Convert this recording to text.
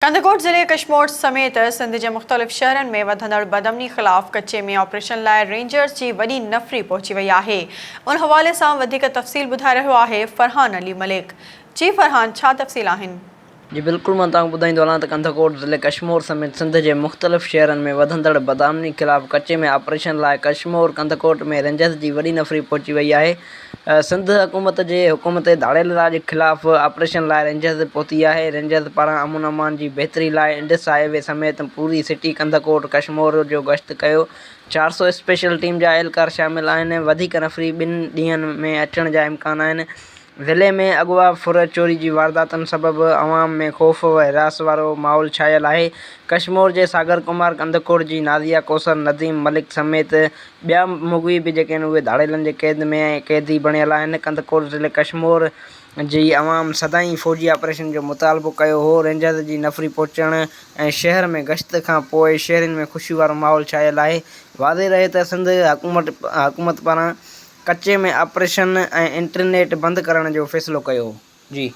कंदकोट ज़िले कशमोर समेत सिंध के मुख़्तलिफ़ शहरनि में वधंदड़ बदअमनी ख़िलाफ़ कच्चे में ऑपरेशन लाइ रेंजर्स की वॾी नफ़री पहुची वई आहे। उन हवाले सां वधीक तफ़सील ॿुधाए रहियो आहे फरहान अली मलिक। जी फरहान, छा तफ़सील आहिनि? जी बिल्कुल, मैं तव्हांखे ॿुधाईंदो हलां त कंदकोट ज़िले कशमोर समेत सिंध के मुख़्तलिफ़ शहरनि में वधंदड़ बदअमनी ख़िलाफ़ कच्चे में ऑपरेशन लाइ कशमोर कंदकोट में रेंजर्स की वॾी नफ़री पहुची वई आहे। सिंध हुकूमत के हुकूम ते धाड़ियल राज ख़िलाफ़ ऑपरेशन लाइ रेंजर्स पहुती आहे। रेंजर्स पारां अमन अमान की बहितरी लाइ इंडस हाईवे समेत पूरी सिटी कंदकोट कशमोर जो गश्त कयो। 400 स्पेशल टीम जा एहलकार शामिल आहिनि। वधीक नफ़री 2 ॾींहंनि में अचण जा इम्कान आहिनि। ज़िले में अगवा फुर चोरी की वारदातुनि सबबि अवाम में ख़ौफ़ व हिरास वारो माहौल छायल आहे। कशमोर के सागर कुमार, कंदकोट की नाज़िया कौसर, नदीम मलिक समेत ॿिया मुग़वी भी जेके उहे धाड़ियलनि जे क़ैद में क़ैदी बणियल आहिनि। कंदकोट ज़िले कशमोर जी अवाम सदाई फ़ौजी ऑपरेशन जो मुतालबो कयो हो। रेंजर्स की नफ़री पहुचण ऐं शहर में गश्त खां पोइ शहरनि में ख़ुशी वारो माहौल छायल आहे। वाज़े रहे त सिंध हुकूमत पारां कच्चे में ऑपरेशन ऐं इंटरनेट बंद करण जो फ़ैसिलो कयो। जी।